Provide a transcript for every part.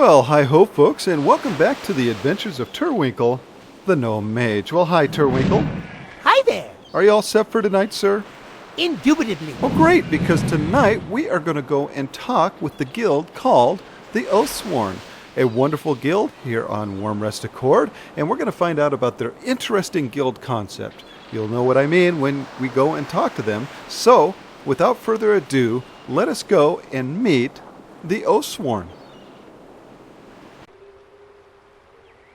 Well, hi-ho, folks, and welcome back to the adventures of Turwinkle, the Gnome Mage. Well, hi, Turwinkle. Hi there. Are you all set for tonight, sir? Indubitably. Well, great, because tonight we are going to go and talk with the guild called the Oathsworn, a wonderful guild here on Warm Rest Accord, and we're going to find out about their interesting guild concept. You'll know what I mean when we go and talk to them. So, without further ado, let us go and meet the Oathsworn.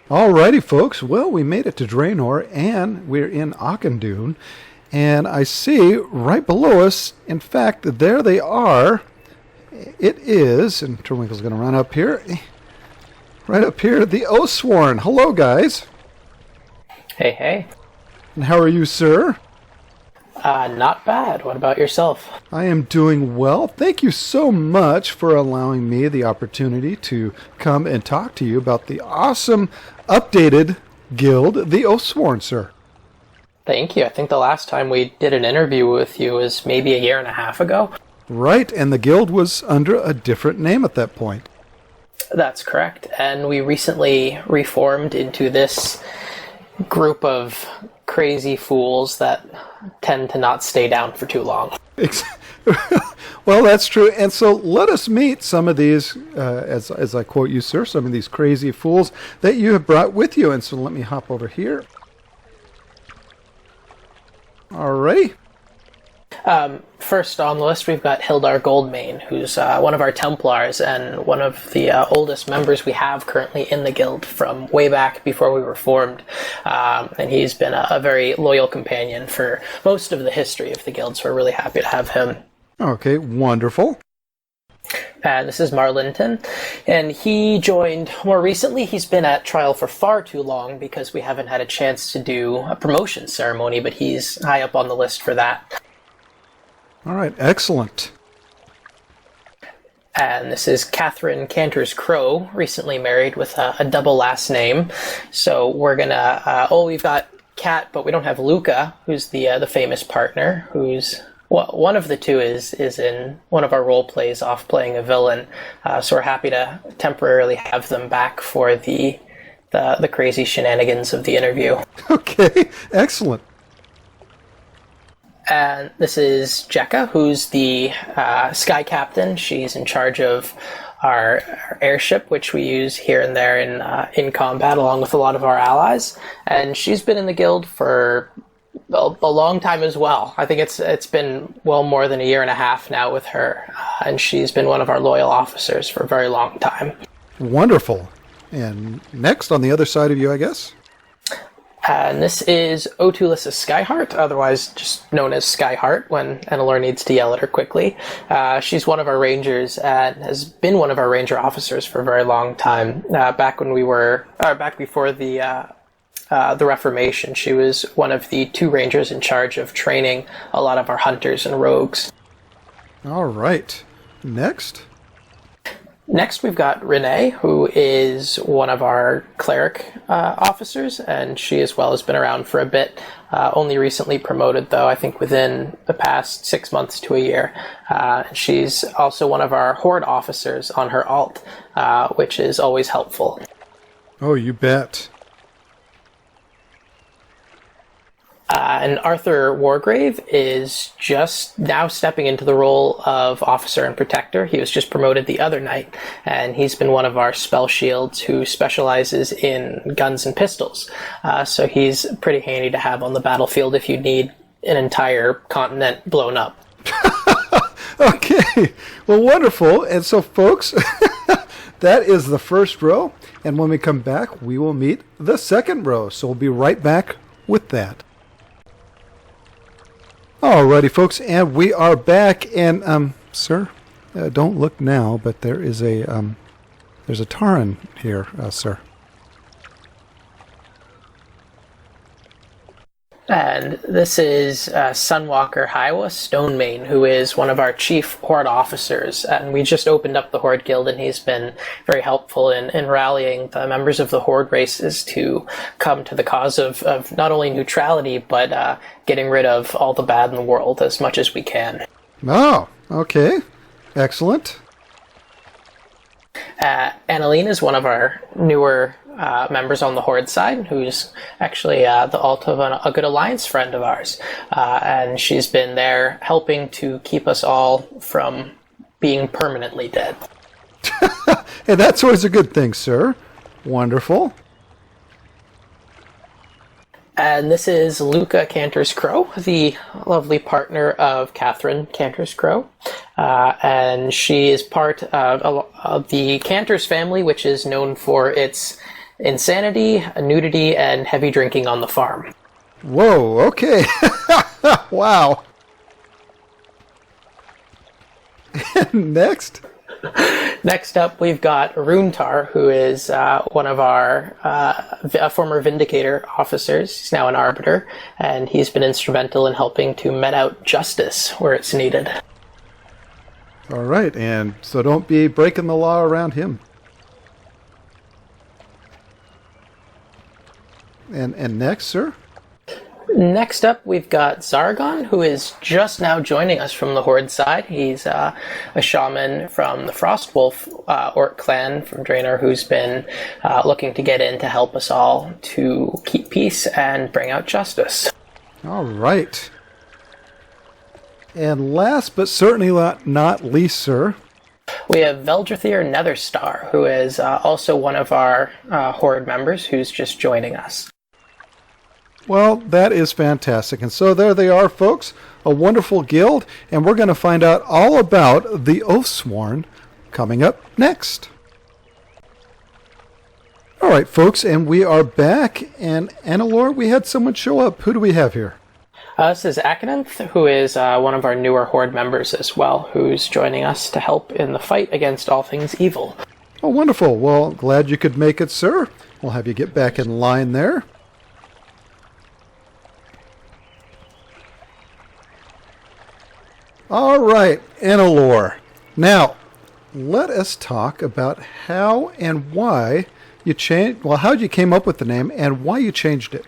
Alrighty, folks. Well, we made it to Draenor, and we're in Auchendoon. And I see right below us, in fact, there they are. It is, and Turwinkle's going to run up here. Right up here, the Oathsworn. Hello, guys. Hey, hey. And how are you, sir? Not bad. What about yourself? I am doing well. Thank you so much for allowing me the opportunity to come and talk to you about the awesome updated guild, the Oathsworn, sir. Thank you. I think the last time we did an interview with you was maybe a year and a half ago. Right, and the guild was under a different name at that point. That's correct. And we recently reformed into this group of crazy fools that tend to not stay down for too long. Well, that's true. And so let us meet some of these, as I quote you, sir, some of these crazy fools that you have brought with you. And so let me hop over here. Alrighty. First on the list, we've got Hildar Goldmane, who's one of our Templars and one of the oldest members we have currently in the guild from way back before we were formed. And he's been a very loyal companion for most of the history of the guild, so we're really happy to have him. Okay, wonderful. And this is Marlinton, and he joined more recently. He's been at trial for far too long because we haven't had a chance to do a promotion ceremony, but he's high up on the list for that. All right, excellent. And this is Catherine Cantors Crow, recently married with a double last name. So we're gonna, we've got Kat, but we don't have Luca, who's the famous partner, who's, well, one of the two is in one of our role plays off playing a villain. So we're happy to temporarily have them back for the crazy shenanigans of the interview. Okay, excellent. And this is Jekka, who's the sky captain. She's in charge of our airship, which we use here and there in combat, along with a lot of our allies. And she's been in the guild for a long time as well. I think it's been well more than a year and a half now with her, and she's been one of our loyal officers for a very long time. Wonderful. And next, on the other side of you, I guess? And this is Otulissa Skyheart, otherwise just known as Skyheart when Enelor needs to yell at her quickly. She's one of our rangers and has been one of our ranger officers for a very long time. Back before the Reformation, she was one of the two rangers in charge of training a lot of our hunters and rogues. All right. Next, we've got Renee, who is one of our cleric officers, and she as well has been around for a bit. Only recently promoted, though, I think within the past 6 months to a year. She's also one of our horde officers on her alt, which is always helpful. Oh, you bet. And Arthur Wargrave is just now stepping into the role of officer and protector. He was just promoted the other night, and he's been one of our spell shields who specializes in guns and pistols. So he's pretty handy to have on the battlefield if you need an entire continent blown up. Okay, well, wonderful. And so, folks, that is the first row. And when we come back, we will meet the second row. So we'll be right back with that. Alrighty, folks, and we are back. And, sir, don't look now, but there's a Tauren here, sir. And this is Sunwalker Hiwa Stonemane, who is one of our chief horde officers. And we just opened up the Horde Guild, and he's been very helpful in rallying the members of the Horde races to come to the cause of not only neutrality, but getting rid of all the bad in the world as much as we can. Oh, okay. Excellent. Annaline is one of our newer members on the Horde side, who's actually the alt of a good alliance friend of ours. And she's been there helping to keep us all from being permanently dead. Hey, that's always a good thing, sir. Wonderful. And this is Luca Cantor's Crow, the lovely partner of Catherine Cantor's Crow. And she is part of the Cantor's family, which is known for its insanity, nudity, and heavy drinking on the farm. Whoa, okay. Wow. Next? Next up, we've got Runtar, who is one of our former Vindicator officers. He's now an Arbiter, and he's been instrumental in helping to met out justice where it's needed. All right, and so don't be breaking the law around him. And next, sir? Next up, we've got Zargon, who is just now joining us from the Horde side. He's a shaman from the Frostwolf Orc clan from Draenor, who's been looking to get in to help us all to keep peace and bring out justice. All right. And last but certainly not least, sir, we have Veldrithir Netherstar, who is also one of our Horde members who's just joining us. well, that is fantastic. And so there they are, folks, a wonderful guild, and we're going to find out all about the Oathsworn coming up next. All right, folks, and we are back, and Annalore, we had someone show up. Who do we have here? This is Akananth, who is one of our newer Horde members as well, who's joining us to help in the fight against all things evil. Oh, wonderful. Well, glad you could make it, sir. We'll have you get back in line there. All right, Annalore. Now, let us talk about how and why you changed, well, how you came up with the name and why you changed it.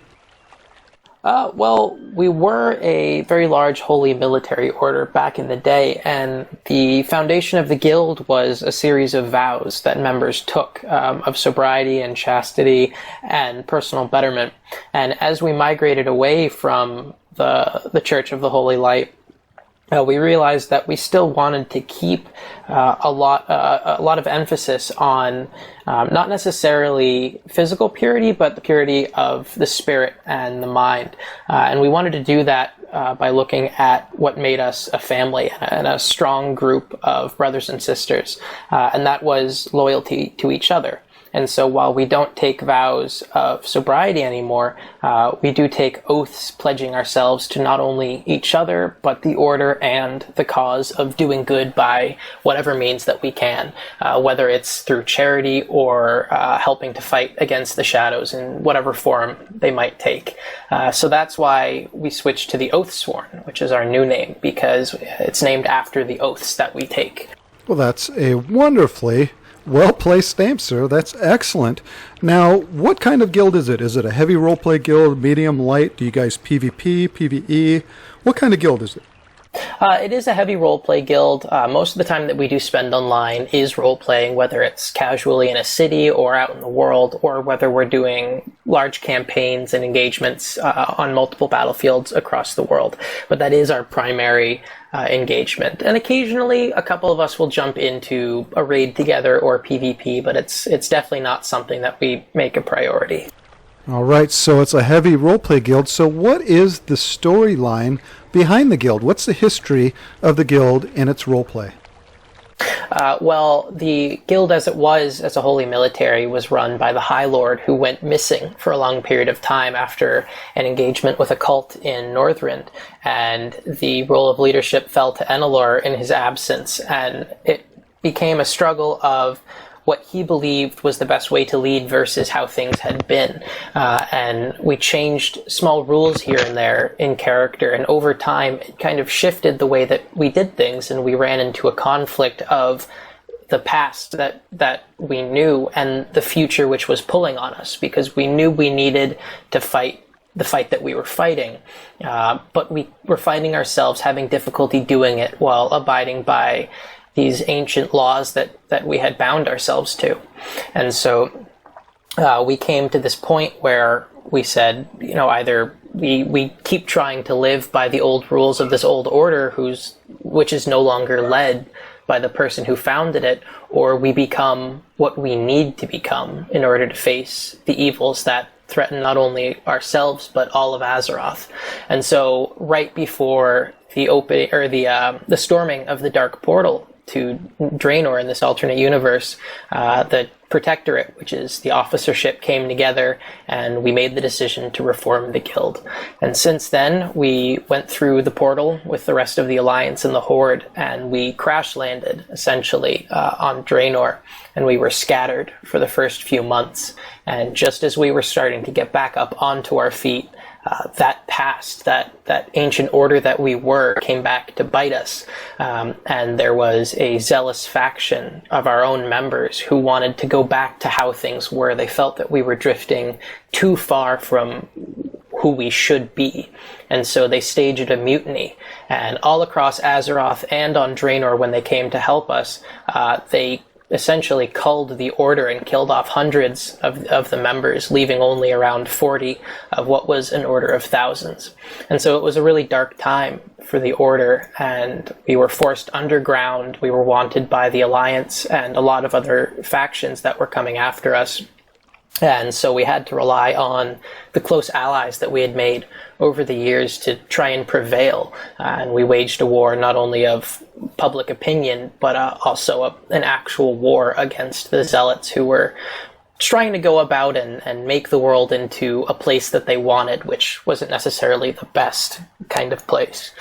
Well, we were a very large holy military order back in the day, and the foundation of the guild was a series of vows that members took of sobriety and chastity and personal betterment. And as we migrated away from the Church of the Holy Light, we realized that we still wanted to keep a lot of emphasis on not necessarily physical purity, but the purity of the spirit and the mind. And we wanted to do that by looking at what made us a family and a strong group of brothers and sisters. And that was loyalty to each other. And so while we don't take vows of sobriety anymore, we do take oaths pledging ourselves to not only each other, but the order and the cause of doing good by whatever means that we can, whether it's through charity or helping to fight against the shadows in whatever form they might take. So that's why we switched to the Oathsworn, which is our new name, because it's named after the oaths that we take. Well, that's a wonderfully well-placed name, sir. That's excellent. Now, what kind of guild is it? Is it a heavy roleplay guild, medium, light? Do you guys PvP, PvE? What kind of guild is it? It is a heavy roleplay guild. Most of the time that we do spend online is roleplaying, whether it's casually in a city or out in the world, or whether we're doing large campaigns and engagements on multiple battlefields across the world. But that is our primary engagement. And occasionally a couple of us will jump into a raid together or PvP, but it's definitely not something that we make a priority. All right, so it's a heavy roleplay guild. So what is the storyline behind the guild? What's the history of the guild and its roleplay? Well, the guild as it was, as a holy military, was run by the High Lord, who went missing for a long period of time after an engagement with a cult in Northrend, and the role of leadership fell to Enelor in his absence, and it became a struggle of what he believed was the best way to lead versus how things had been. And we changed small rules here and there in character, and over time it kind of shifted the way that we did things, and we ran into a conflict of the past that we knew and the future which was pulling on us, because we knew we needed to fight the fight that we were fighting, but we were finding ourselves having difficulty doing it while abiding by these ancient laws that we had bound ourselves to. And so we came to this point where we said, either we keep trying to live by the old rules of this old order, which is no longer led by the person who founded it, or we become what we need to become in order to face the evils that threaten not only ourselves but all of Azeroth. And so, right before the storming of the Dark Portal to Draenor in this alternate universe, the Protectorate, which is the officership, came together, and we made the decision to reform the guild. And since then, we went through the portal with the rest of the Alliance and the Horde, and we crash landed, essentially, on Draenor, and we were scattered for the first few months. And just as we were starting to get back up onto our feet, that past, that ancient order that we were, came back to bite us. And there was a zealous faction of our own members who wanted to go back to how things were. They felt that we were drifting too far from who we should be. And so they staged a mutiny. And all across Azeroth and on Draenor, when they came to help us, they essentially culled the order and killed off hundreds of the members, leaving only around 40 of what was an order of thousands. And so it was a really dark time for the order, and we were forced underground. We were wanted by the Alliance and a lot of other factions that were coming after us. And so we had to rely on the close allies that we had made over the years to try and prevail. And we waged a war not only of public opinion, but also an actual war against the zealots who were trying to go about and make the world into a place that they wanted, which wasn't necessarily the best kind of place.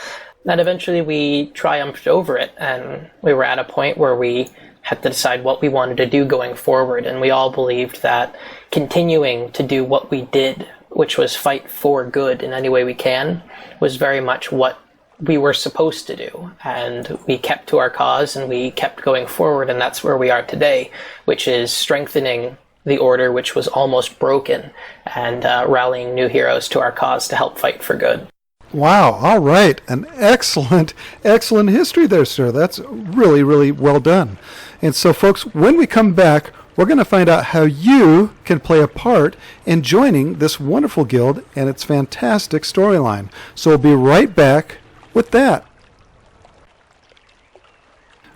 And eventually we triumphed over it, and we were at a point where we had to decide what we wanted to do going forward, and we all believed that continuing to do what we did, which was fight for good in any way we can, was very much what we were supposed to do. And we kept to our cause, and we kept going forward, and that's where we are today, which is strengthening the order, which was almost broken, and rallying new heroes to our cause to help fight for good. Wow, all right. An excellent history there, sir. That's really, really well done. And so, folks, when we come back, we're going to find out how you can play a part in joining this wonderful guild and its fantastic storyline. So we'll be right back with that.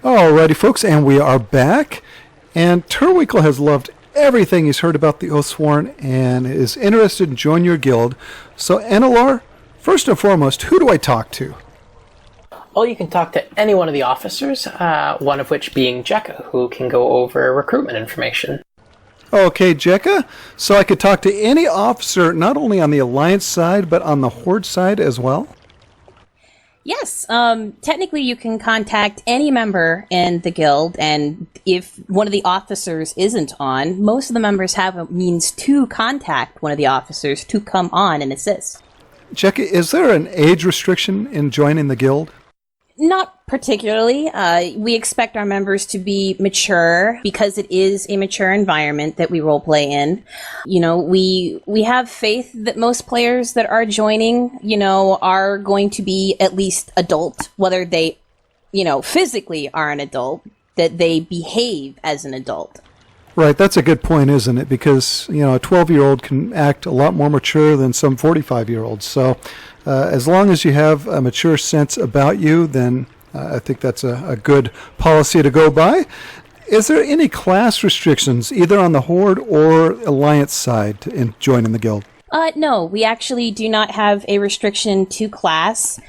Alrighty, folks, and we are back. And Turwinkle has loved everything he's heard about the Oathsworn and is interested in joining your guild. So, Annalore, first and foremost, who do I talk to? Well, you can talk to any one of the officers, one of which being Jekka, who can go over recruitment information. Okay, Jekka. So I could talk to any officer, not only on the Alliance side, but on the Horde side as well? Yes, technically you can contact any member in the guild, and if one of the officers isn't on, most of the members have a means to contact one of the officers to come on and assist. Jekka, is there an age restriction in joining the guild? Not particularly. We expect our members to be mature because it is a mature environment that we roleplay in. You know, we have faith that most players that are joining, are going to be at least adult, whether they, physically are an adult, that they behave as an adult. Right, that's a good point, isn't it? Because, a 12-year-old can act a lot more mature than some 45-year-olds. So as long as you have a mature sense about you, then I think that's a good policy to go by. Is there any class restrictions, either on the Horde or Alliance side, in joining the guild? No, we actually do not have a restriction to class.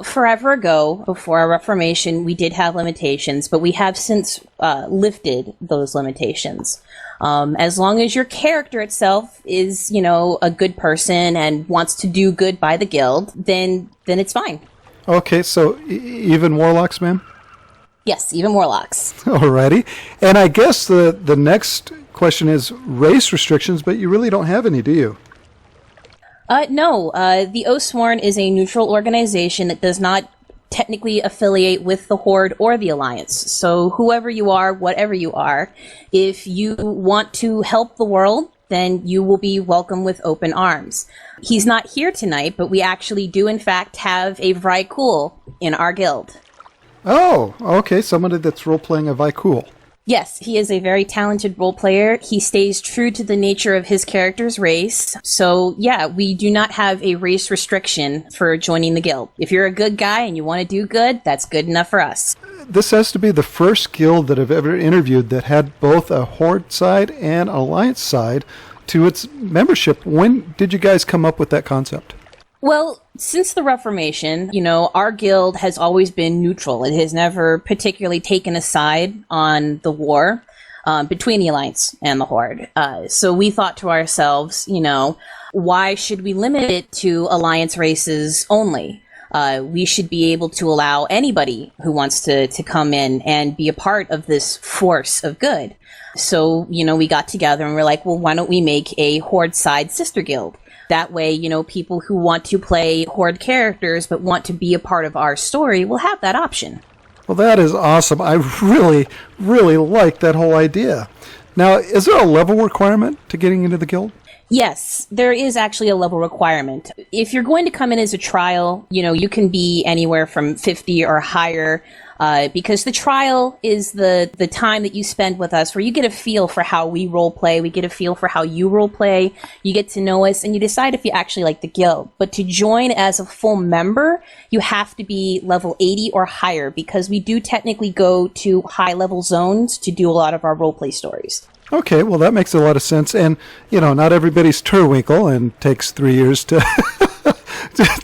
Forever ago, before our Reformation, we did have limitations, but we have since lifted those limitations. As long as your character itself is, a good person and wants to do good by the guild, then it's fine. Okay, so even warlocks, ma'am? Yes, even warlocks. Alrighty. And I guess the next question is race restrictions, but you really don't have any, do you? No. The Oathsworn is a neutral organization that does not technically affiliate with the Horde or the Alliance. So whoever you are, whatever you are, if you want to help the world, then you will be welcome with open arms. He's not here tonight, but we actually do in fact have a Vrykul in our guild. Oh, okay, somebody that's role-playing a Vaikul. Yes, he is a very talented role player. He stays true to the nature of his character's race. So, yeah, we do not have a race restriction for joining the guild. If you're a good guy and you want to do good, that's good enough for us. This has to be the first guild that I've ever interviewed that had both a Horde side and Alliance side to its membership. When did you guys come up with that concept? Well, since the Reformation, our guild has always been neutral. It has never particularly taken a side on the war between the Alliance and the Horde. So we thought to ourselves, why should we limit it to Alliance races only? We should be able to allow anybody who wants to come in and be a part of this force of good. So, we got together and we're like, well, why don't we make a Horde side sister guild? That way, people who want to play Horde characters but want to be a part of our story will have that option. Well, that is awesome. I really, really like that whole idea. Now, is there a level requirement to getting into the guild? Yes, there is actually a level requirement. If you're going to come in as a trial, you can be anywhere from 50 or higher, because the trial is the time that you spend with us where you get a feel for how we role play, we get a feel for how you role play, you get to know us, and you decide if you actually like the guild. But to join as a full member, you have to be level 80 or higher, because we do technically go to high level zones to do a lot of our role play stories. Okay, well, that makes a lot of sense. And, not everybody's Turwinkle and takes 3 years to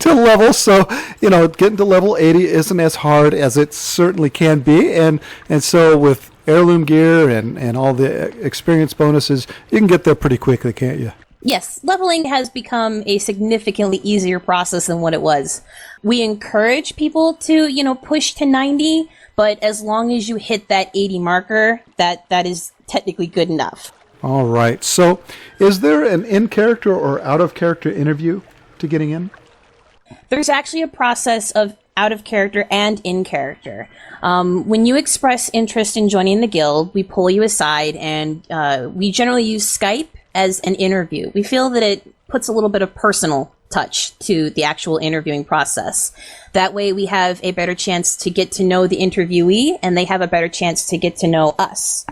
to level. So, getting to level 80 isn't as hard as it certainly can be. And so with heirloom gear and all the experience bonuses, you can get there pretty quickly, can't you? Yes, leveling has become a significantly easier process than what it was. We encourage people to, push to 90, but as long as you hit that 80 marker, that is technically good enough. All right. So is there an in-character or out-of-character interview to getting in? There's actually a process of out of character and in character. When you express interest in joining the guild, we pull you aside and we generally use Skype as an interview. We feel that it puts a little bit of personal touch to the actual interviewing process. That way we have a better chance to get to know the interviewee and they have a better chance to get to know us.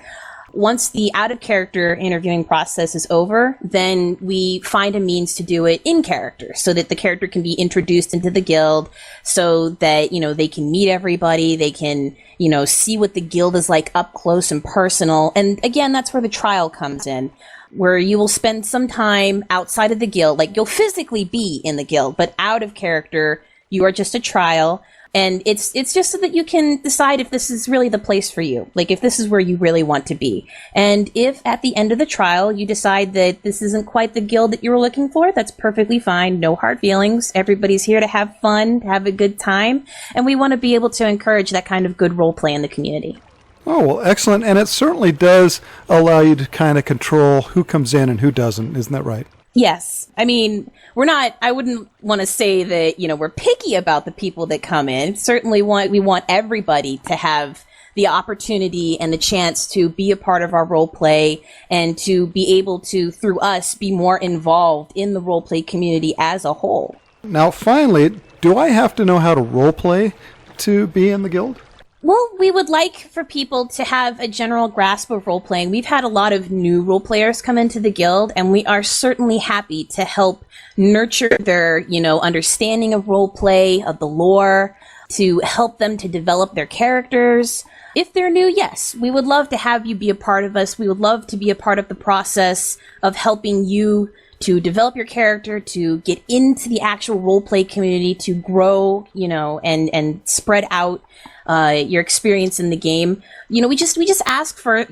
Once the out-of-character interviewing process is over, then we find a means to do it in character so that the character can be introduced into the guild so that, they can meet everybody, they can, see what the guild is like up close and personal. And again, that's where the trial comes in, where you will spend some time outside of the guild, like you'll physically be in the guild, but out of character, you are just a trial. And it's just so that you can decide if this is really the place for you, like if this is where you really want to be. And if at the end of the trial you decide that this isn't quite the guild that you were looking for, that's perfectly fine. No hard feelings. Everybody's here to have fun, to have a good time. And we want to be able to encourage that kind of good role play in the community. Oh, well, excellent. And it certainly does allow you to kind of control who comes in and who doesn't. Isn't that right? Yes. I mean, I wouldn't want to say that, we're picky about the people that come in. Certainly we want everybody to have the opportunity and the chance to be a part of our role play and to be able to, through us, be more involved in the role play community as a whole. Now, finally, do I have to know how to role play to be in the guild? Well, we would like for people to have a general grasp of role-playing. We've had a lot of new role players come into the guild, and we are certainly happy to help nurture their, understanding of role-play, of the lore, to help them to develop their characters. If they're new, yes, we would love to have you be a part of us. We would love to be a part of the process of helping you to develop your character, to get into the actual role-play community, to grow, and spread out your experience in the game. We just ask for,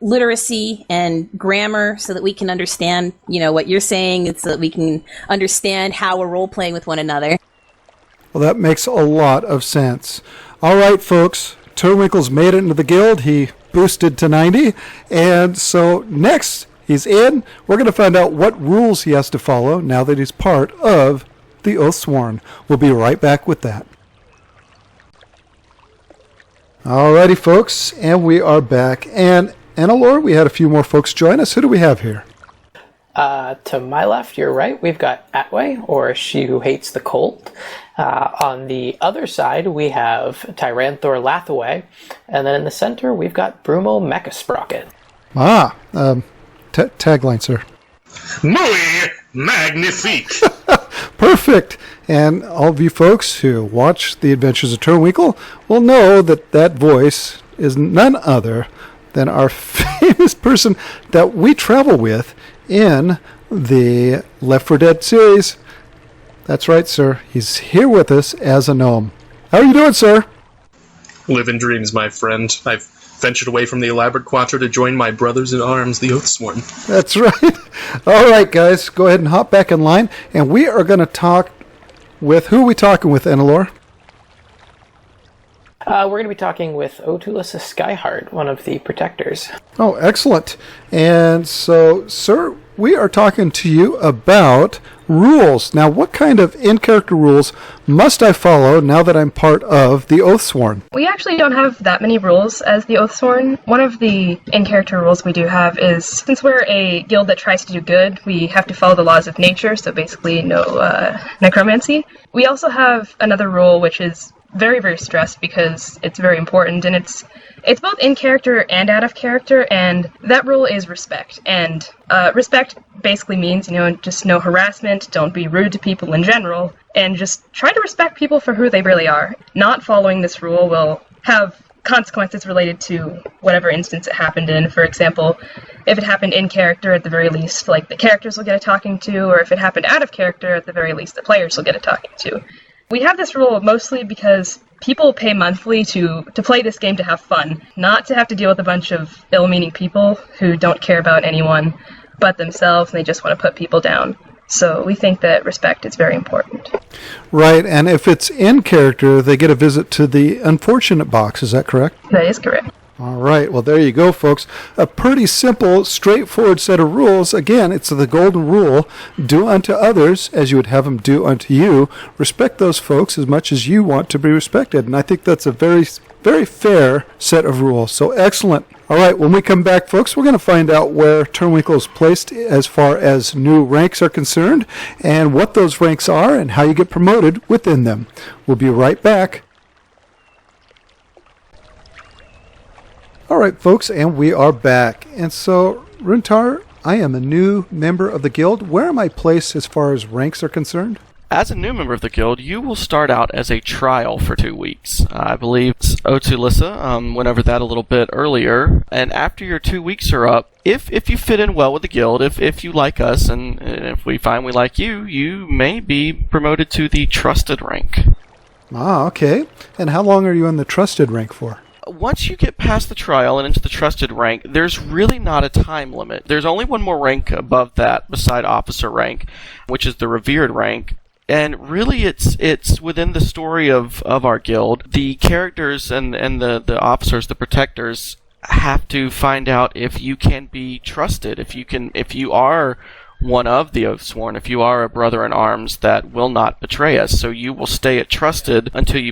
literacy and grammar so that we can understand, what you're saying, and so that we can understand how we're role-playing with one another. Well, that makes a lot of sense. All right, folks, Turwinkle's made it into the guild. He boosted to 90. And so next he's in, we're going to find out what rules he has to follow now that he's part of the Oathsworn. We'll be right back with that. Alrighty, folks, and we are back. And Annalore, we had a few more folks join us. Who do we have here? To my left, your right, we've got Atway, or She Who Hates the Cold. On the other side, we have Tyranthor Lathaway. And then in the center, we've got Brumo Mechasprocket. Tagline, sir. Muy magnifique! Perfect. And all of you folks who watch The Adventures of Turwinkle will know that that voice is none other than our famous person that we travel with in the Left 4 Dead series. That's right, sir. He's here with us as a gnome. How are you doing, sir? Living dreams, my friend. I've ventured away from the elaborate Quattro to join my brothers in arms, the Oathsworn. That's right. All right, guys, go ahead and hop back in line, and we are going to talk with... Who are we talking with, Enelor? We're going to be talking with Otulissa Skyheart, one of the protectors. Oh, excellent. And so, sir, we are talking to you about rules. Now, what kind of in-character rules must I follow now that I'm part of the Oathsworn? We actually don't have that many rules as the Oathsworn. One of the in-character rules we do have is, since we're a guild that tries to do good, we have to follow the laws of nature, so basically no necromancy. We also have another rule which is very, very stressed because it's very important, and it's both in character and out of character, and that rule is respect. And respect basically means, just no harassment, don't be rude to people in general, and just try to respect people for who they really are. Not following this rule will have consequences related to whatever instance it happened in. For example, if it happened in character, at the very least, like, the characters will get a talking to, or if it happened out of character, at the very least, the players will get a talking to. We have this rule mostly because people pay monthly to play this game to have fun, not to have to deal with a bunch of ill-meaning people who don't care about anyone but themselves, and they just want to put people down. So we think that respect is very important. Right, and if it's in character, they get a visit to the unfortunate box, is that correct? That is correct. All right, well, there you go, folks. A pretty simple, straightforward set of rules. Again, it's the golden rule. Do unto others as you would have them do unto you. Respect those folks as much as you want to be respected. And I think that's a very, very fair set of rules. So excellent. All right, when we come back, folks, we're going to find out where Turwinkle is placed as far as new ranks are concerned, and what those ranks are, and how you get promoted within them. We'll be right back. All right, folks, and we are back. And so, Runtar, I am a new member of the guild. Where am I placed as far as ranks are concerned? As a new member of the guild, you will start out as a trial for 2 weeks. I believe Otulissa went over that a little bit earlier. And after your 2 weeks are up, if you fit in well with the guild, if you like us, and if we find we like you, you may be promoted to the trusted rank. Ah, okay. And how long are you in the trusted rank for? Once you get past the trial and into the trusted rank, there's really not a time limit. There's only one more rank above that, beside officer rank, which is the revered rank. And really, it's within the story of our guild. The characters and the officers, the protectors, have to find out if you can be trusted, if you are one of the Oathsworn, if you are a brother in arms that will not betray us. So you will stay at trusted until you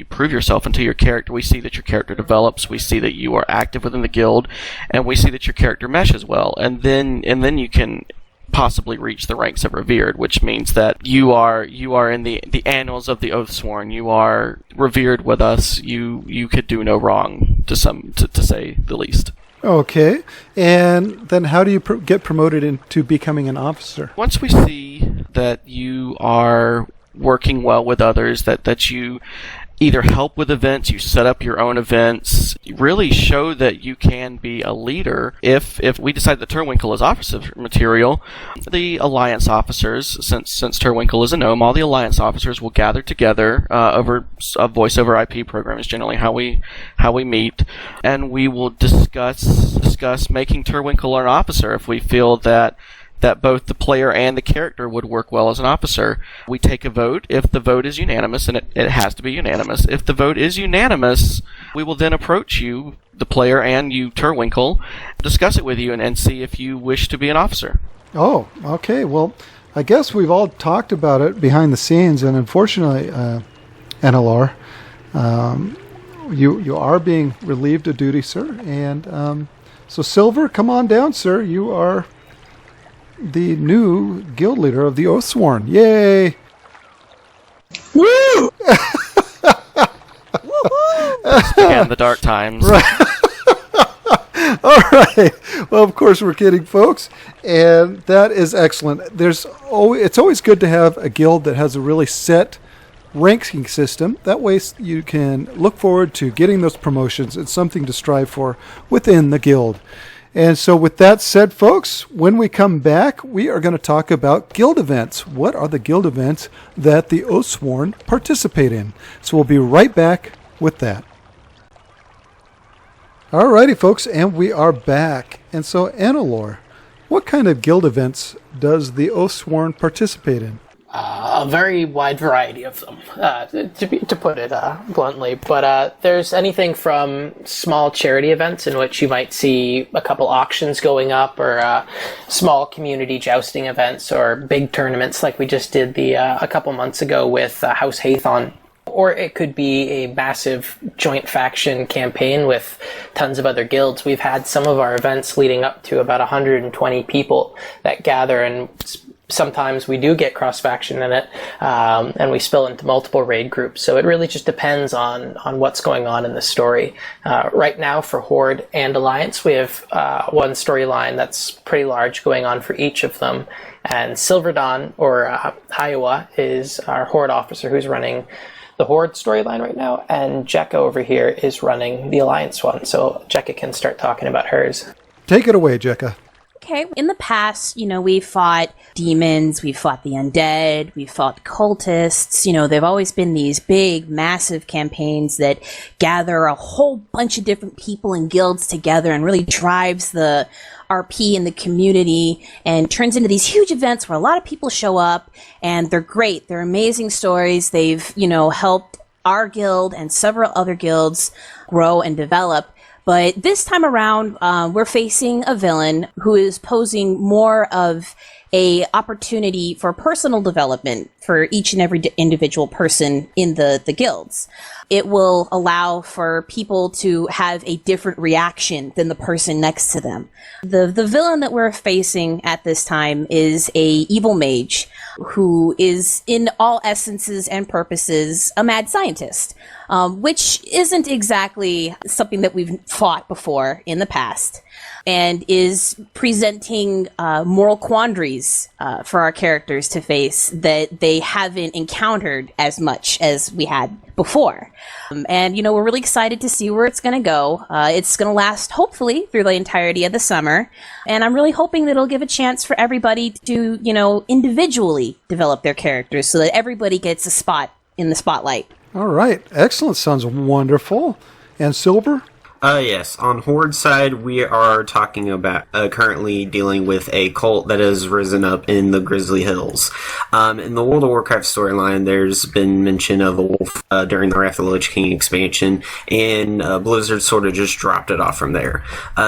prove yourself, until we see that your character develops, we see that you are active within the guild, and we see that your character meshes well. And then you can possibly reach the ranks of revered, which means that you are in the annals of the Oathsworn. You are revered with us. You could do no wrong, to say the least. Okay, and then how do you get promoted into becoming an officer? Once we see that you are working well with others, that you either help with events, you set up your own events, really show that you can be a leader. If we decide that Turwinkle is officer material, the Alliance officers, since Turwinkle is a gnome, all the Alliance officers will gather together over a voice-over IP program is generally how we meet, and we will discuss making Turwinkle an officer if we feel that both the player and the character would work well as an officer. We take a vote. If the vote is unanimous, and it has to be unanimous, if the vote is unanimous, we will then approach you, the player, and you, Turwinkle, discuss it with you and see if you wish to be an officer. Oh, okay. Well, I guess we've all talked about it behind the scenes, and unfortunately, NLR, you are being relieved of duty, sir. And so, Silver, come on down, sir. the new guild leader of the Oathsworn. Yay! Woo! Began the dark times. All right. Well, of course, we're kidding, folks. And that is excellent. It's always good to have a guild that has a really set ranking system. That way you can look forward to getting those promotions. It's something to strive for within the guild. And so with that said, folks, when we come back, we are going to talk about guild events. What are the guild events that the Oathsworn participate in? So we'll be right back with that. Alrighty, folks, and we are back. And so, Annalore, what kind of guild events does the Oathsworn participate in? A very wide variety of them, to put it bluntly. But there's anything from small charity events in which you might see a couple auctions going up, or small community jousting events, or big tournaments like we just did a couple months ago with House Hathon. Or it could be a massive joint faction campaign with tons of other guilds. We've had some of our events leading up to about 120 people that gather, and sometimes we do get cross-faction in it, and we spill into multiple raid groups. So it really just depends on what's going on in the story. Right now for Horde and Alliance, we have one storyline that's pretty large going on for each of them. And Silverdawn, or Hiowa, is our Horde officer who's running the Horde storyline right now, and Jekka over here is running the Alliance one. So Jekka can start talking about hers. Take it away, Jekka. Okay, in the past, we fought demons, we fought the undead, we fought cultists. They've always been these big, massive campaigns that gather a whole bunch of different people and guilds together and really drives the RP in the community and turns into these huge events where a lot of people show up, and they're great. They're amazing stories. They've, helped our guild and several other guilds grow and develop. But this time around, we're facing a villain who is posing more of a opportunity for personal development for each and every individual person in the guilds. It will allow for people to have a different reaction than the person next to them. The villain that we're facing at this time is a evil mage who is, in all essences and purposes, a mad scientist, which isn't exactly something that we've fought before in the past, and is presenting moral quandaries for our characters to face that they haven't encountered as much as we had before. And, we're really excited to see where it's going to go. It's going to last, hopefully, through the entirety of the summer. And I'm really hoping that it'll give a chance for everybody to, individually develop their characters so that everybody gets a spot in the spotlight. All right. Excellent. Sounds wonderful. And Silver? Yes. On Horde side, we are talking about currently dealing with a cult that has risen up in the Grizzly Hills. In the World of Warcraft storyline, there's been mention of a wolf during the Wrath of the Lich King expansion, and Blizzard sort of just dropped it off from there.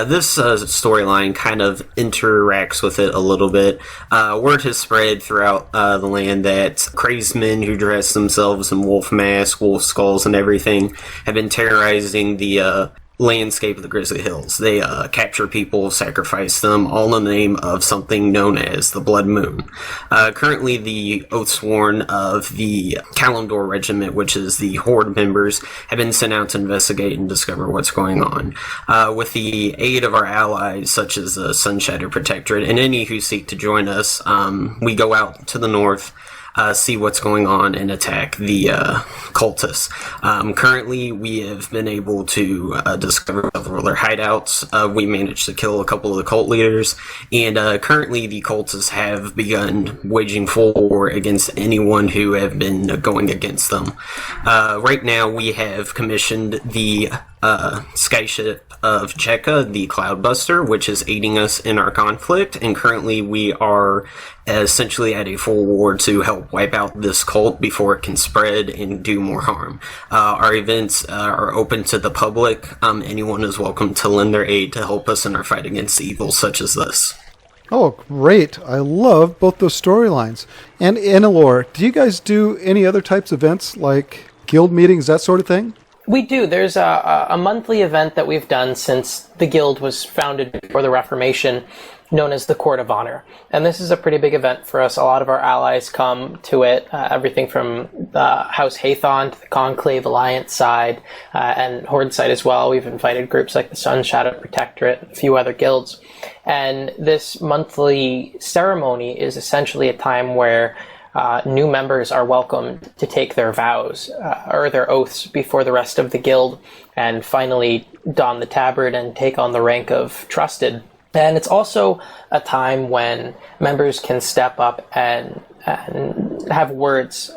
This storyline kind of interacts with it a little bit. Word has spread throughout the land that crazed men who dress themselves in wolf masks, wolf skulls, and everything have been terrorizing the landscape of the Grizzly Hills. They capture people, sacrifice them, all in the name of something known as the Blood Moon. Currently, the Oathsworn of the Kalimdor Regiment, which is the Horde members, have been sent out to investigate and discover what's going on. With the aid of our allies, such as the Sunshadow Protectorate, and any who seek to join us, we go out to the north, see what's going on, and attack the cultists. Currently, we have been able to discover several of their hideouts. We managed to kill a couple of the cult leaders, and currently the cultists have begun waging full war against anyone who have been going against them. Right now, we have commissioned the skyship of Jekka, the Cloudbuster, which is aiding us in our conflict, and currently we are essentially at a full war to help wipe out this cult before it can spread and do more harm. Our events are open to the public. Anyone is welcome to lend their aid to help us in our fight against evil such as this. Oh, great. I love both those storylines. And Annalore, do you guys do any other types of events like guild meetings, that sort of thing? We do. There's a monthly event that we've done since the guild was founded before the Reformation, known as the Court of Honor. And this is a pretty big event for us. A lot of our allies come to it, everything from the House Hathon to the Conclave Alliance side, and Horde side as well. We've invited groups like the Sun Shadow Protectorate and a few other guilds. And this monthly ceremony is essentially a time where new members are welcomed to take their vows or their oaths before the rest of the guild and finally don the tabard and take on the rank of Trusted. And it's also a time when members can step up and have words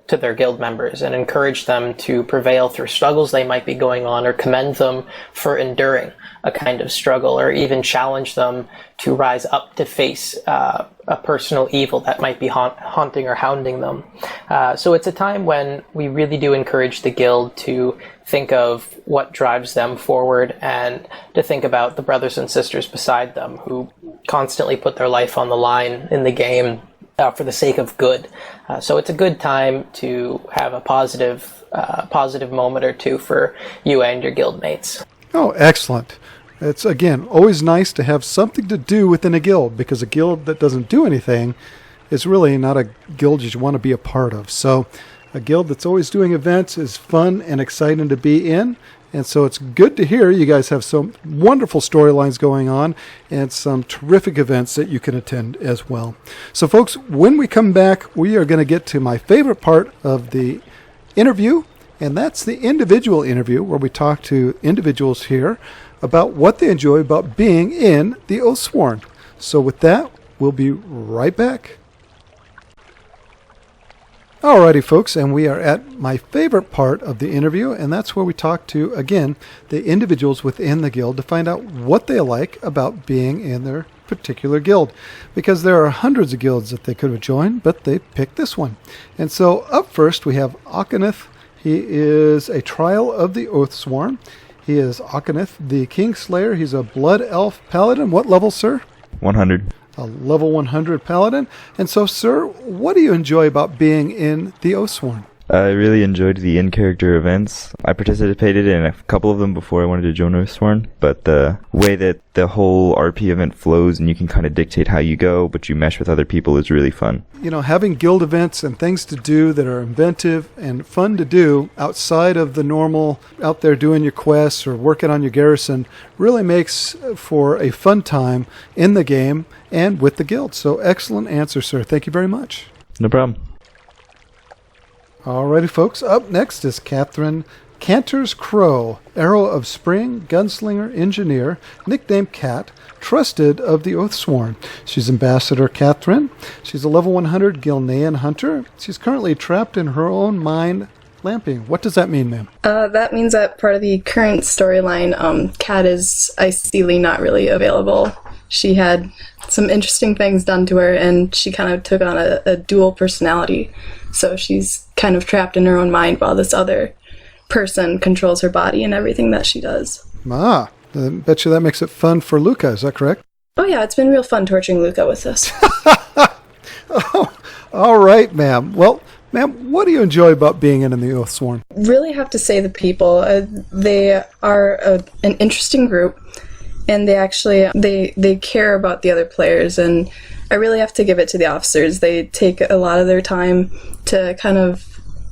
to their guild members and encourage them to prevail through struggles they might be going on, or commend them for enduring a kind of struggle, or even challenge them to rise up to face a personal evil that might be haunting or hounding them. So it's a time when we really do encourage the guild to think of what drives them forward and to think about the brothers and sisters beside them who constantly put their life on the line in the game for the sake of good. So it's a good time to have a positive moment or two for you and your guild mates. Oh, excellent. It's, again, always nice to have something to do within a guild, because a guild that doesn't do anything is really not a guild you want to be a part of. So a guild that's always doing events is fun and exciting to be in. And so it's good to hear you guys have some wonderful storylines going on and some terrific events that you can attend as well. So, folks, when we come back, we are going to get to my favorite part of the interview, and that's the individual interview, where we talk to individuals here about what they enjoy about being in the Oathsworn. So with that, we'll be right back. Alrighty, folks, and we are at my favorite part of the interview, and that's where we talk to, again, the individuals within the guild to find out what they like about being in their particular guild, because there are hundreds of guilds that they could have joined, but they picked this one. And so up first we have Oakenith. He is a trial of the Oathsworn. He is Oakenith, the Kingslayer. He's a Blood Elf Paladin. What level, sir? 100. A level 100 Paladin. And so, sir, what do you enjoy about being in the Oathsworn? I really enjoyed the in-character events. I participated in a couple of them before I wanted to join Oathsworn, but the way that the whole RP event flows and you can kind of dictate how you go, but you mesh with other people is really fun. You know, having guild events and things to do that are inventive and fun to do outside of the normal out there doing your quests or working on your garrison really makes for a fun time in the game and with the guild. So excellent answer, sir. Thank you very much. No problem. Alrighty, folks. Up next is Catherine Cantor's Crow, Arrow of Spring, Gunslinger, Engineer, nicknamed Cat, Trusted of the Oathsworn. She's Ambassador Catherine. She's a level 100 Gilnean Hunter. She's currently trapped in her own mind lamping. What does that mean, ma'am? That means that part of the current storyline, Cat is ideally not really available. She had some interesting things done to her, and she kind of took on a dual personality. So she's kind of trapped in her own mind while this other person controls her body and everything that she does. I bet you that makes it fun for Luca. Is that correct? Oh yeah, it's been real fun torturing Luca with this. Oh, all right, ma'am. Well, ma'am, what do you enjoy about being in the Oathsworn? Really have to say the people. They are an interesting group, and they actually they care about the other players, and I really have to give it to the officers. They take a lot of their time to kind of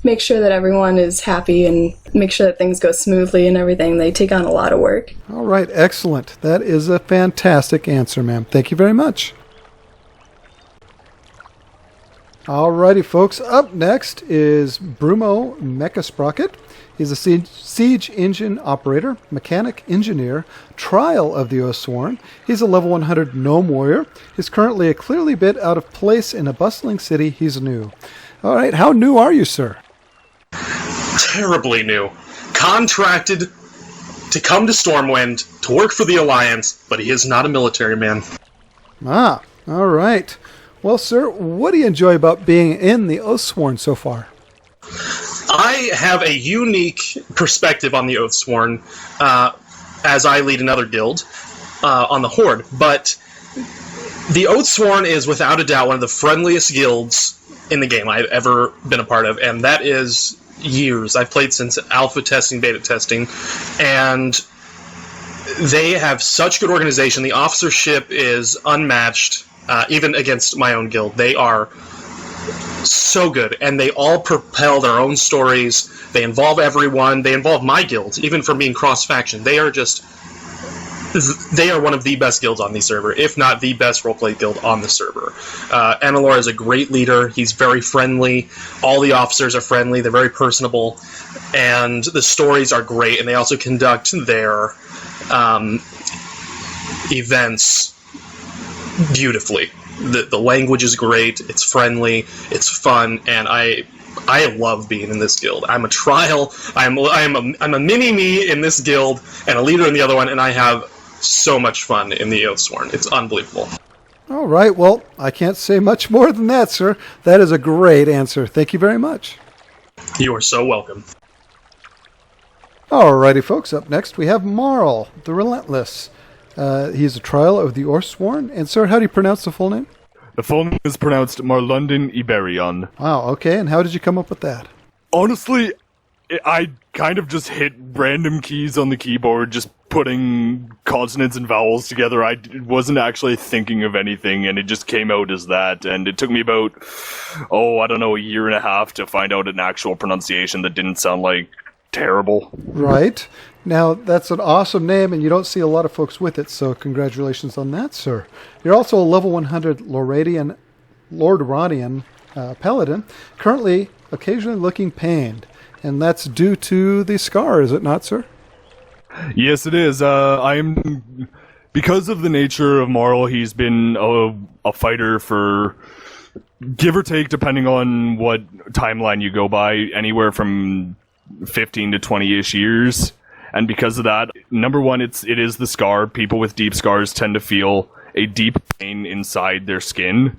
make sure that everyone is happy and make sure that things go smoothly and everything. They take on a lot of work. All right, excellent. That is a fantastic answer, ma'am. Thank you very much. Alrighty, folks. Up next is Brumo Mechasprocket. He's a siege engine operator, mechanic engineer, trial of the Oathsworn. He's a level 100 gnome warrior. He's currently a clearly bit out of place in a bustling city. He's new. All right, how new are you, sir? Terribly new. Contracted to come to Stormwind to work for the Alliance, but he is not a military man. All right. Well, sir, what do you enjoy about being in the Oathsworn so far? I have a unique perspective on the Oathsworn as I lead another guild on the Horde, but the Oathsworn is without a doubt one of the friendliest guilds in the game I've ever been a part of, and that is years. I've played since alpha testing, beta testing, and they have such good organization. The officership is unmatched, even against my own guild. They are so good, and they all propel their own stories. They involve everyone. They involve my guild, even for being cross-faction. They are one of the best guilds on the server, if not the best roleplay guild on the server. Anilor is a great leader. He's very friendly. All the officers are friendly. They're very personable. And the stories are great, and they also conduct their events beautifully. The language is great, it's friendly, it's fun, and I love being in this guild. I'm a trial, I'm a mini-me in this guild, and a leader in the other one, and I have so much fun in the Oathsworn. It's unbelievable. All right, well, I can't say much more than that, sir. That is a great answer. Thank you very much. You are so welcome. Alrighty, folks, up next we have Marl, the Relentless. He's a trial of the Oathsworn. And, sir, how do you pronounce the full name? The full name is pronounced Marlundin Iberion. Wow, okay, and how did you come up with that? Honestly, I kind of just hit random keys on the keyboard, just putting consonants and vowels together. I wasn't actually thinking of anything, and it just came out as that. And it took me about, a year and a half to find out an actual pronunciation that didn't sound like terrible. Right. Now, that's an awesome name, and you don't see a lot of folks with it, so congratulations on that, sir. You're also a level 100 Lordrodian paladin, currently occasionally looking pained, and that's due to the scar, is it not, sir? Yes, it is. Because of the nature of Marl, he's been a fighter for, give or take, depending on what timeline you go by, anywhere from 15 to 20-ish years. And because of that, number one, it is the scar. People with deep scars tend to feel a deep pain inside their skin.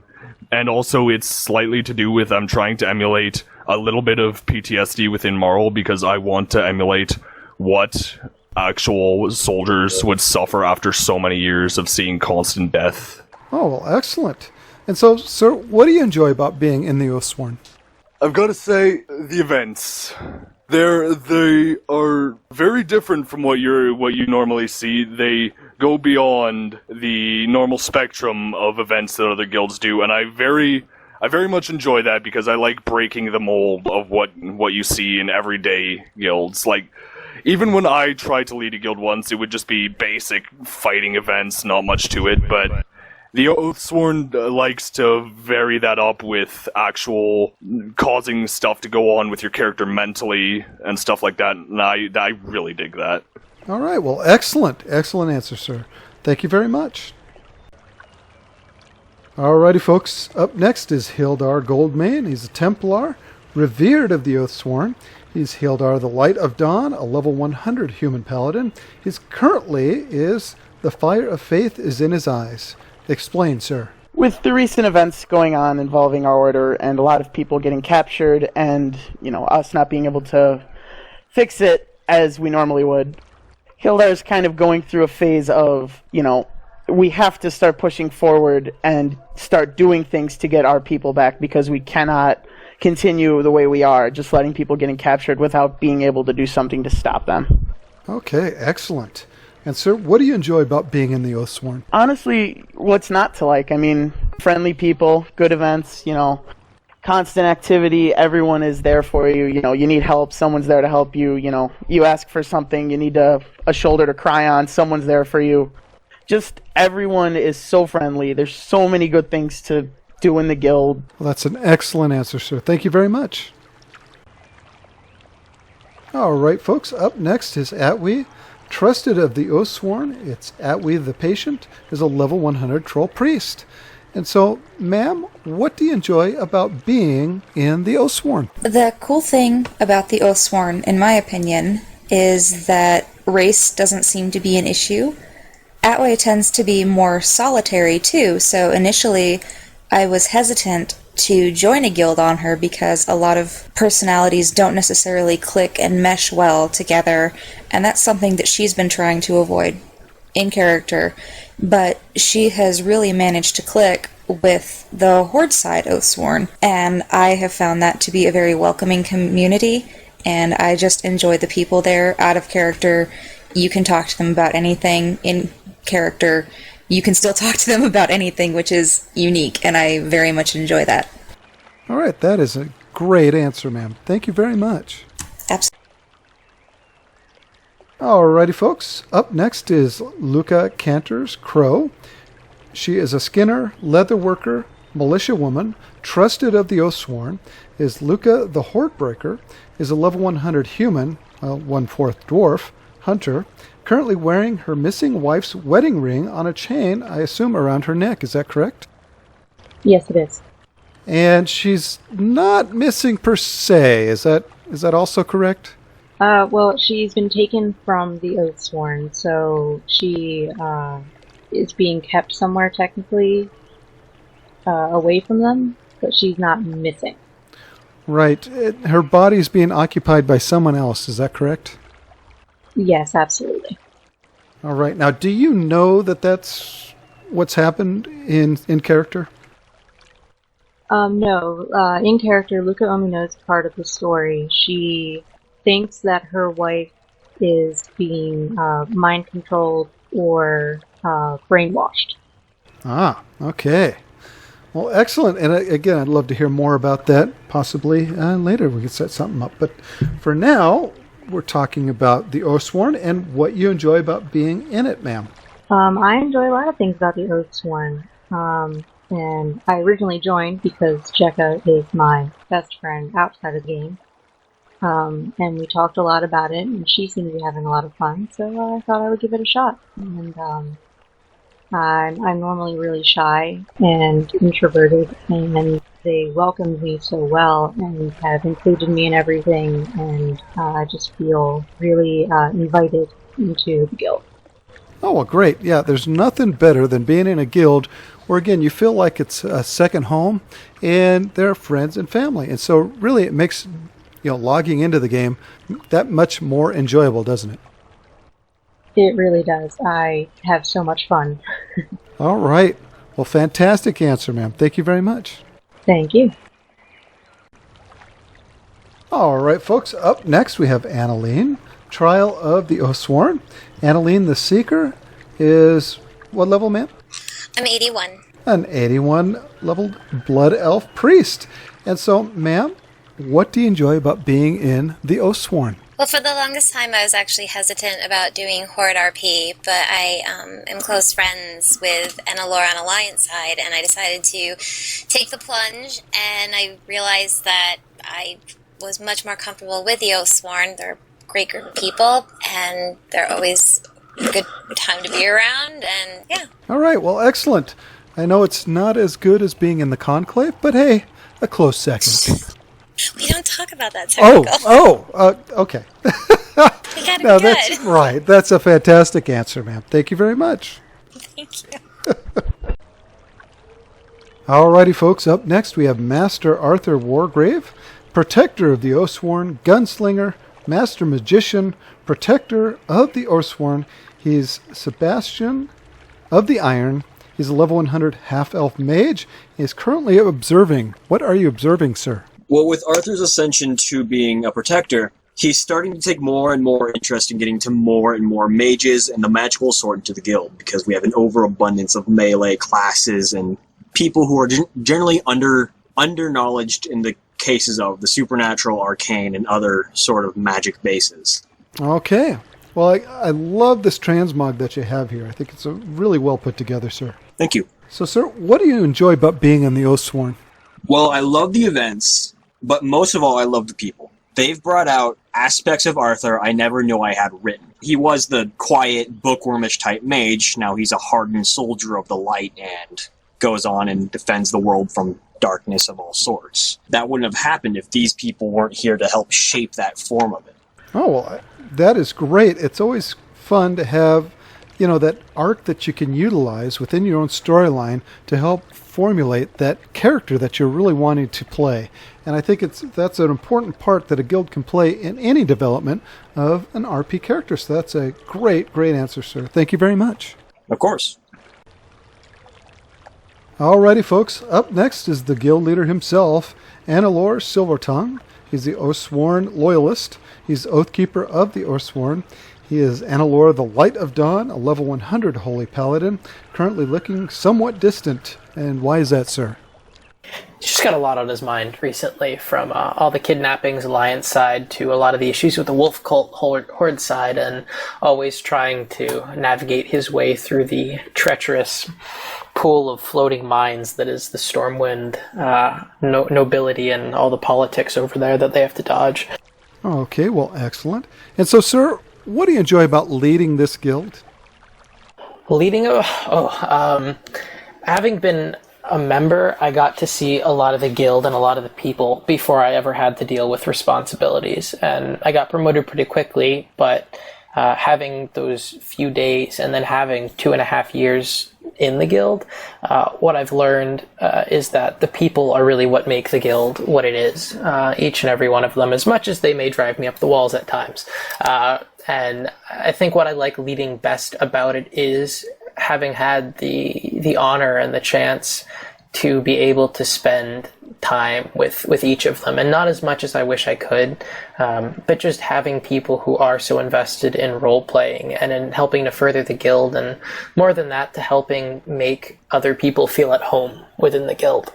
And also it's slightly to do with I'm trying to emulate a little bit of PTSD within Marl, because I want to emulate what actual soldiers would suffer after so many years of seeing constant death. Oh, well, excellent. And so, sir, what do you enjoy about being in the Oathsworn? I've got to say, the events. They are very different from what you normally see. They go beyond the normal spectrum of events that other guilds do, and I very much enjoy that, because I like breaking the mold of what you see in everyday guilds. Like, even when I tried to lead a guild once, it would just be basic fighting events, not much to it, but the Oathsworn likes to vary that up with actual causing stuff to go on with your character mentally and stuff like that, and I really dig that. All right, well, excellent. Excellent answer, sir. Thank you very much. Alrighty, folks. Up next is Hildar Goldmane. He's a Templar, revered of the Oathsworn. He's Hildar the Light of Dawn, a level 100 human paladin. He's currently the fire of faith is in his eyes. Explain, sir. With the recent events going on involving our order and a lot of people getting captured and, us not being able to fix it as we normally would, Hildar's kind of going through a phase of, we have to start pushing forward and start doing things to get our people back, because we cannot continue the way we are, just letting people getting captured without being able to do something to stop them. Okay, excellent. And sir, what do you enjoy about being in the Oathsworn? Honestly, what's not to like? I mean, friendly people, good events, constant activity, everyone is there for you. You need help, someone's there to help you. You ask for something, you need a shoulder to cry on, someone's there for you. Just everyone is so friendly. There's so many good things to do in the guild. Well, that's an excellent answer, sir. Thank you very much. All right, folks, up next is Atwi. Trusted of the Oathsworn, it's Atwi the Patient, is a level 100 Troll Priest. And so, ma'am, what do you enjoy about being in the Oathsworn? The cool thing about the Oathsworn, in my opinion, is that race doesn't seem to be an issue. Atwi tends to be more solitary, too, so initially I was hesitant to join a guild on her because a lot of personalities don't necessarily click and mesh well together, and that's something that she's been trying to avoid in character, but she has really managed to click with the Horde side Oathsworn, and I have found that to be a very welcoming community, and I just enjoy the people there. Out of character, you can talk to them about anything in character. You can still talk to them about anything, which is unique, and I very much enjoy that. All right, that is a great answer, ma'am. Thank you very much. Absolutely. Alrighty, folks. Up next is Luca Cantor's Crow. She is a skinner, leather worker, militia woman, trusted of the Oathsworn. Is Luca the Hordebreaker, is a level 100 human, 1/4 dwarf, hunter, currently wearing her missing wife's wedding ring on a chain, I assume around her neck. Is that correct? Yes, it is. And she's not missing per se. Is that also correct? Well, she's been taken from the Oathsworn, so she is being kept somewhere technically away from them, but she's not missing. Right. Her body's being occupied by someone else. Is that correct? Yes, absolutely. All right. Now, do you know that that's what's happened in character? No. In character, Luca only knows part of the story. She thinks that her wife is being mind controlled or brainwashed. Ah, okay. Well, excellent. And again, I'd love to hear more about that. Possibly later we can set something up. But for now, we're talking about the Oathsworn and what you enjoy about being in it, ma'am. I enjoy a lot of things about the Oathsworn. And I originally joined because Jekka is my best friend outside of the game. And we talked a lot about it, and she seemed to be having a lot of fun, so I thought I would give it a shot. And I'm normally really shy and introverted, and they welcomed me so well and have included me in everything, and I just feel really invited into the guild. Oh, well, great. Yeah, there's nothing better than being in a guild where, again, you feel like it's a second home, and they're friends and family. And so really it makes logging into the game that much more enjoyable, doesn't it? It really does. I have so much fun. All right. Well, fantastic answer, ma'am. Thank you very much. Thank you. All right, folks. Up next, we have Annalene, Trial of the Oathsworn. Annalene the Seeker is what level, ma'am? I'm 81. An 81 level Blood Elf Priest. And so, ma'am, what do you enjoy about being in the Oathsworn? Well, for the longest time, I was actually hesitant about doing Horde RP, but I am close friends with Enalore on Alliance side, and I decided to take the plunge, and I realized that I was much more comfortable with the Oathsworn. They're a great group of people, and they're always a good time to be around, and yeah. All right, well, excellent. I know it's not as good as being in the Conclave, but hey, a close second. We don't talk about that, Turwinkle. Okay. We gotta No, be good. that's right. That's a fantastic answer, ma'am. Thank you very much. Thank you. Alrighty, folks. Up next, we have Master Arthur Wargrave, Protector of the Oathsworn, Gunslinger, Master Magician, Protector of the Oathsworn. He's Sebastian of the Iron. He's a level 100 half-elf mage. He is currently observing. What are you observing, sir? Well, with Arthur's ascension to being a protector, he's starting to take more and more interest in getting to more and more mages and the magical sword into the guild, because we have an overabundance of melee classes and people who are generally under-knowledged in the cases of the supernatural, arcane, and other sort of magic bases. Okay. Well, I love this transmog that you have here. I think it's really well put together, sir. Thank you. So, sir, what do you enjoy about being in the Oathsworn? Well, I love the events, but most of all, I love the people. They've brought out aspects of Arthur I never knew I had written. He was the quiet, bookwormish type mage. Now he's a hardened soldier of the light and goes on and defends the world from darkness of all sorts. That wouldn't have happened if these people weren't here to help shape that form of it. Oh, well, that is great. It's always fun to have, that arc that you can utilize within your own storyline to help formulate that character that you're really wanting to play. And I think that's an important part that a guild can play in any development of an RP character. So that's a great, great answer, sir. Thank you very much. Of course. Alrighty, folks. Up next is the guild leader himself, Anilor Silvertongue. He's the Oathsworn Loyalist. He's Oathkeeper of the Oathsworn. He is Annalore the Light of Dawn, a level 100 Holy Paladin, currently looking somewhat distant. And why is that, sir? He's just got a lot on his mind recently, from all the kidnappings Alliance side to a lot of the issues with the Wolf Cult Horde side, and always trying to navigate his way through the treacherous pool of floating mines that is the Stormwind nobility and all the politics over there that they have to dodge. Okay, well, excellent. And so, sir, what do you enjoy about leading this guild? Having been a member, I got to see a lot of the guild and a lot of the people before I ever had to deal with responsibilities. And I got promoted pretty quickly, but having those few days and then having 2.5 years in the guild, what I've learned is that the people are really what make the guild what it is. Each and every one of them, as much as they may drive me up the walls at times. And I think what I like leading best about it is having had the honor and the chance to be able to spend time with each of them, and not as much as I wish I could, but just having people who are so invested in role playing and in helping to further the guild, and more than that, to helping make other people feel at home within the guild.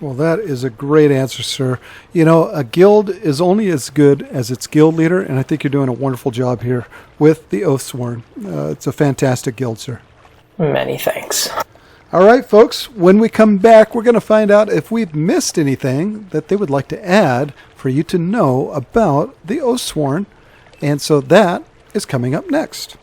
Well, that is a great answer, sir. You know, a guild is only as good as its guild leader, and I think you're doing a wonderful job here with the Oathsworn. It's a fantastic guild, sir. Many thanks. All right, folks, when we come back, we're going to find out if we've missed anything that they would like to add for you to know about the Oathsworn. And so that is coming up next.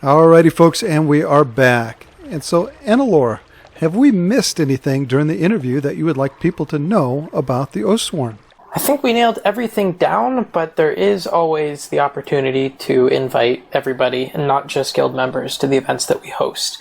All righty, folks, and we are back. And so, Annalore, have we missed anything during the interview that you would like people to know about the Oathsworn? I think we nailed everything down, but there is always the opportunity to invite everybody, and not just guild members, to the events that we host.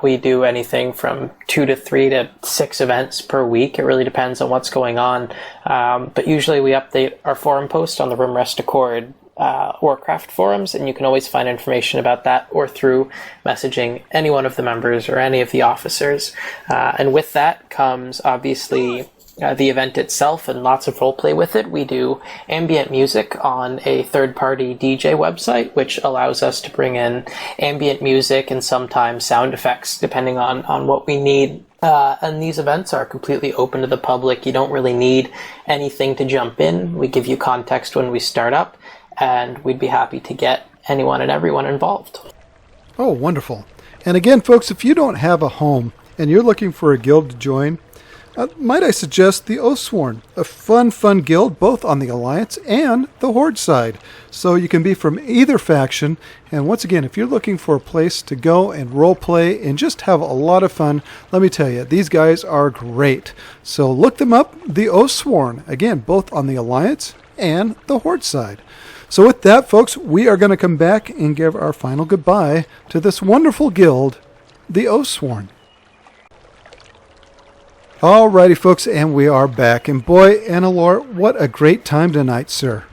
We do anything from 2 to 3 to 6 events per week. It really depends on what's going on. But usually we update our forum post on the Room Rest Accord Warcraft forums, and you can always find information about that or through messaging any one of the members or any of the officers. And with that comes, obviously, the event itself and lots of roleplay with it. We do ambient music on a third-party DJ website, which allows us to bring in ambient music and sometimes sound effects, depending on what we need. And these events are completely open to the public. You don't really need anything to jump in. We give you context when we start up, and we'd be happy to get anyone and everyone involved. Oh, wonderful. And again, folks, if you don't have a home and you're looking for a guild to join, might I suggest the Oathsworn, a fun guild both on the Alliance and the Horde side. So you can be from either faction. And once again, if you're looking for a place to go and role play and just have a lot of fun, let me tell you, these guys are great. So look them up, the Oathsworn, again, both on the Alliance and the Horde side. So with that, folks, we are going to come back and give our final goodbye to this wonderful guild, the Oathsworn. Alrighty, folks, and we are back. And boy, Annalore, what a great time tonight, sir.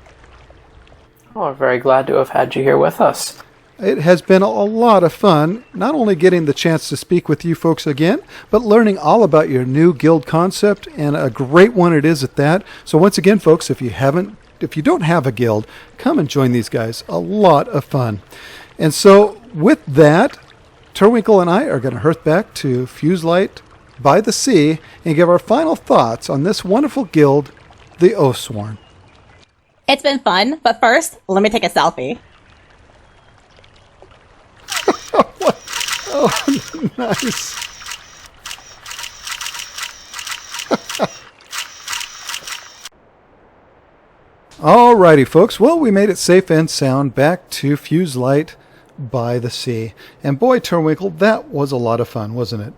Oh, I'm very glad to have had you here with us. It has been a lot of fun, not only getting the chance to speak with you folks again, but learning all about your new guild concept, and a great one it is at that. So once again, folks, if you don't have a guild, come and join these guys. A lot of fun. And so with that, Turwinkle and I are going to hearth back to Fuselight by the sea and give our final thoughts on this wonderful guild, the Oathsworn. It's been fun, but first, let me take a selfie. Oh, nice. Alrighty, folks. Well, we made it safe and sound back to Fuselight by the sea. And boy, Turwinkle, that was a lot of fun, wasn't it?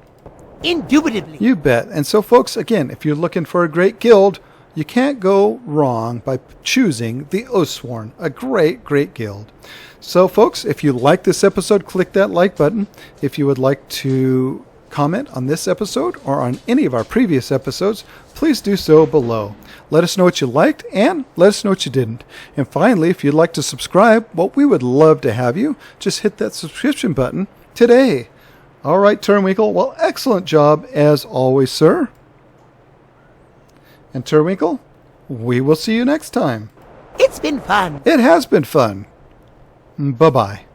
Indubitably. You bet. And so, folks, again, if you're looking for a great guild, you can't go wrong by choosing the Oathsworn, a great guild. So, folks, if you like this episode, click that like button. If you would like to comment on this episode or on any of our previous episodes, please do so below. Let us know what you liked and let us know what you didn't. And finally, if you'd like to subscribe, well, we would love to have you. Just hit that subscription button today. All right, Turwinkle. Well, excellent job as always, sir. And Turwinkle, we will see you next time. It's been fun. It has been fun. Bye-bye.